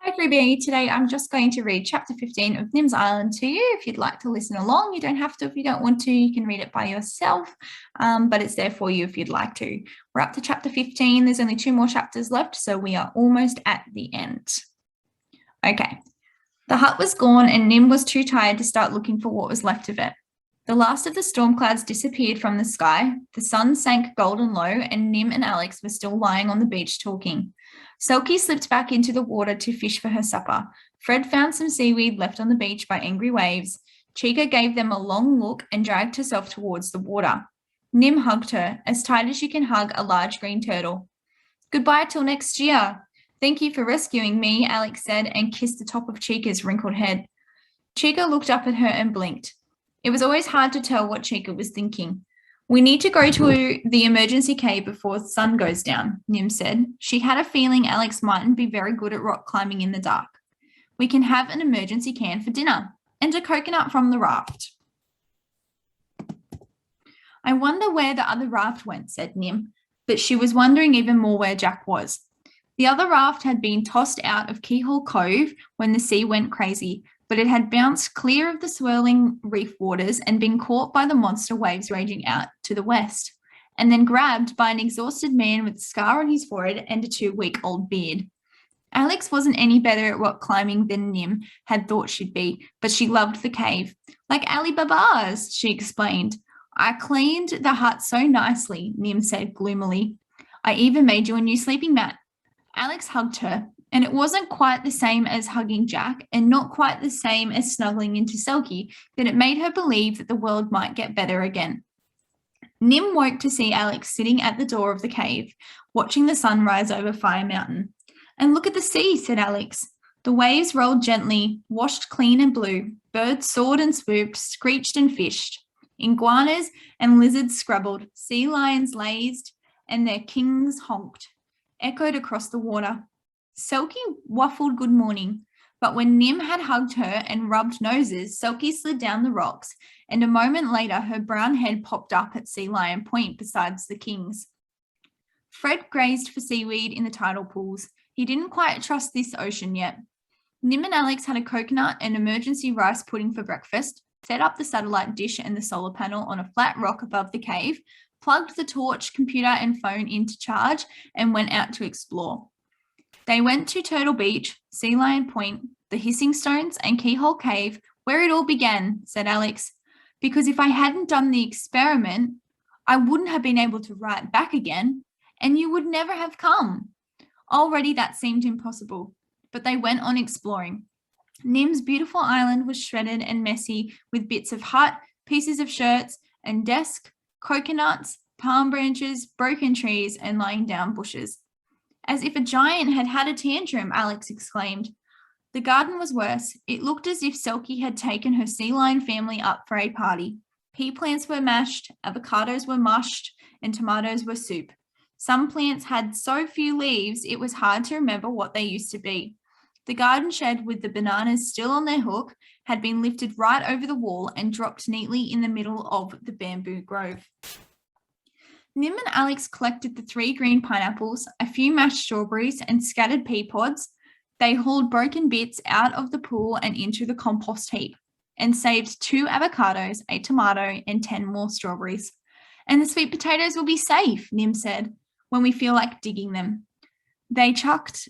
Hi, Freebie. Today I'm just going to read chapter 15 of Nim's Island to you. If you'd like to listen along, you don't have to. If you don't want to, you can read it by yourself, but it's there for you if you'd like to. We're up to chapter 15. There's only 2 more chapters left, so we are almost at the end. Okay. The hut was gone and Nim was too tired to start looking for what was left of it. The last of the storm clouds disappeared from the sky, the sun sank golden low, and Nim and Alex were still lying on the beach talking. Selkie slipped back into the water to fish for her supper. Fred found some seaweed left on the beach by angry waves. Chica gave them a long look and dragged herself towards the water. Nim hugged her, as tight as you can hug a large green turtle. Goodbye till next year. Thank you for rescuing me, Alex said, and kissed the top of Chica's wrinkled head. Chica looked up at her and blinked. It was always hard to tell what Chica was thinking. We need to go to the emergency cave before the sun goes down, Nim said. She had a feeling Alex mightn't be very good at rock climbing in the dark. We can have an emergency can for dinner and a coconut from the raft. I wonder where the other raft went, said Nim, but she was wondering even more where Jack was. The other raft had been tossed out of Keyhole Cove when the sea went crazy, but it had bounced clear of the swirling reef waters and been caught by the monster waves raging out to the west, and then grabbed by an exhausted man with a scar on his forehead and a 2-week-old beard. Alex wasn't any better at rock climbing than Nim had thought she'd be, but she loved the cave. Like Ali Baba's, she explained. I cleaned the hut so nicely, Nim said gloomily. I even made you a new sleeping mat. Alex hugged her, and it wasn't quite the same as hugging Jack and not quite the same as snuggling into Selkie, but it made her believe that the world might get better again. Nim woke to see Alex sitting at the door of the cave, watching the sun rise over Fire Mountain. And look at the sea, said Alex. The waves rolled gently, washed clean and blue. Birds soared and swooped, screeched and fished. Iguanas and lizards scrabbled, sea lions lazed, and their kings honked, echoed across the water. Selkie waffled good morning, but when Nim had hugged her and rubbed noses, Selkie slid down the rocks, and a moment later her brown head popped up at Sea Lion Point beside the king's. Fred grazed for seaweed in the tidal pools. He didn't quite trust this ocean yet. Nim and Alex had a coconut and emergency rice pudding for breakfast, set up the satellite dish and the solar panel on a flat rock above the cave, plugged the torch, computer and phone into charge, and went out to explore. They went to Turtle Beach, Sea Lion Point, the Hissing Stones, and Keyhole Cave, where it all began, said Alex, because if I hadn't done the experiment, I wouldn't have been able to write back again, and you would never have come. Already that seemed impossible, but they went on exploring. Nim's beautiful island was shredded and messy with bits of hut, pieces of shirts and desk, coconuts, palm branches, broken trees, and lying down bushes. As if a giant had had a tantrum, Alex exclaimed. The garden was worse. It looked as if Selkie had taken her sea lion family up for a party. Pea plants were mashed, avocados were mushed, and tomatoes were soup. Some plants had so few leaves, it was hard to remember what they used to be. The garden shed with the bananas still on their hook had been lifted right over the wall and dropped neatly in the middle of the bamboo grove. Nim and Alex collected the 3 green pineapples, a few mashed strawberries, and scattered pea pods. They hauled broken bits out of the pool and into the compost heap, and saved 2 avocados, a tomato, and 10 more strawberries. And the sweet potatoes will be safe, Nim said, when we feel like digging them. They chucked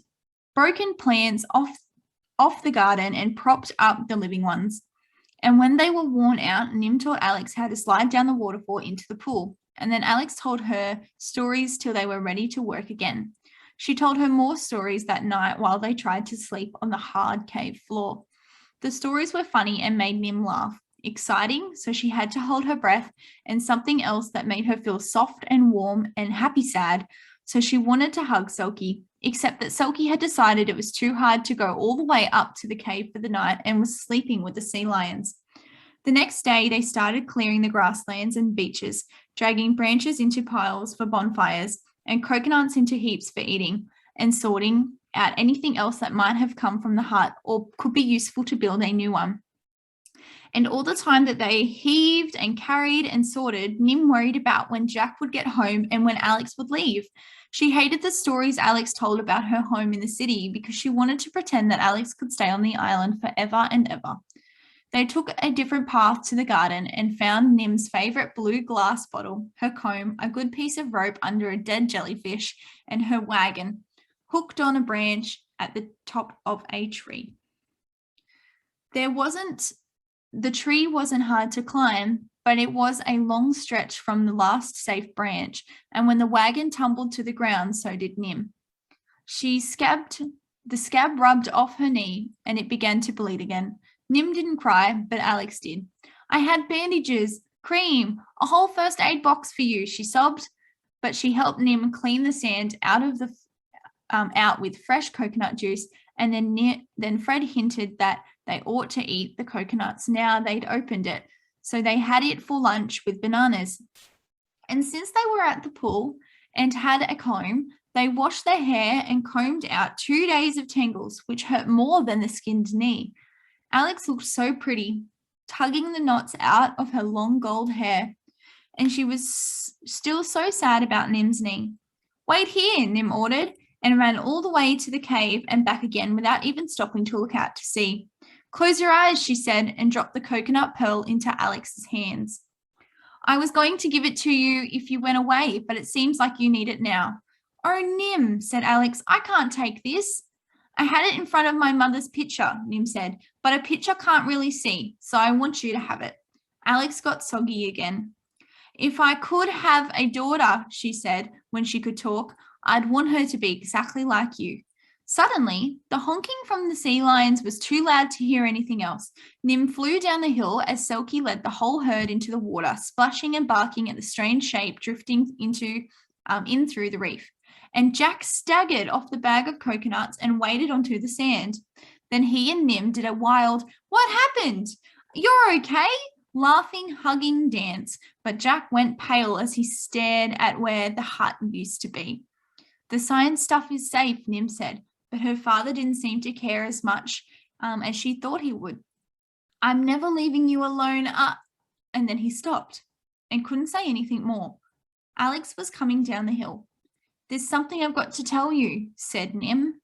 broken plants off the garden and propped up the living ones. And when they were worn out, Nim taught Alex how to slide down the waterfall into the pool. And then Alex told her stories till they were ready to work again. She told her more stories that night while they tried to sleep on the hard cave floor. The stories were funny and made Nim laugh, exciting, so she had to hold her breath, and something else that made her feel soft and warm and happy sad, so she wanted to hug Selkie, except that Selkie had decided it was too hard to go all the way up to the cave for the night and was sleeping with the sea lions. The next day, they started clearing the grasslands and beaches, dragging branches into piles for bonfires and coconuts into heaps for eating, and sorting out anything else that might have come from the hut or could be useful to build a new one. And all the time that they heaved and carried and sorted, Nim worried about when Jack would get home and when Alex would leave. She hated the stories Alex told about her home in the city because she wanted to pretend that Alex could stay on the island forever and ever. They took a different path to the garden and found Nim's favourite blue glass bottle, her comb, a good piece of rope under a dead jellyfish, and her wagon, hooked on a branch at the top of a tree. The tree wasn't hard to climb, but it was a long stretch from the last safe branch, and when the wagon tumbled to the ground, so did Nim. The scab rubbed off her knee, and it began to bleed again. Nim didn't cry, but Alex did. I had bandages, cream, a whole first aid box for you, she sobbed, but she helped Nim clean the sand out with fresh coconut juice, and then Fred hinted that they ought to eat the coconuts now they'd opened it, so they had it for lunch with bananas. And since they were at the pool and had a comb, they washed their hair and combed out 2 days of tangles, which hurt more than the skinned knee. Alex looked so pretty, tugging the knots out of her long gold hair, and she was still so sad about Nim's knee. Wait here, Nim ordered, and ran all the way to the cave and back again without even stopping to look out to sea. Close your eyes, she said, and dropped the coconut pearl into Alex's hands. I was going to give it to you if you went away, but it seems like you need it now. Oh, Nim, said Alex, I can't take this. I had it in front of my mother's picture, Nim said, but a picture can't really see, so I want you to have it. Alex got soggy again. If I could have a daughter, she said, when she could talk, I'd want her to be exactly like you. Suddenly, the honking from the sea lions was too loud to hear anything else. Nim flew down the hill as Selkie led the whole herd into the water, splashing and barking at the strange shape drifting in through the reef. And Jack staggered off the bag of coconuts and waded onto the sand. Then he and Nim did a wild, "What happened? You're okay?" laughing, hugging dance, but Jack went pale as he stared at where the hut used to be. The science stuff is safe, Nim said, but her father didn't seem to care as much as she thought he would. I'm never leaving you alone, and then he stopped and couldn't say anything more. Alex was coming down the hill. There's something I've got to tell you, said Nim.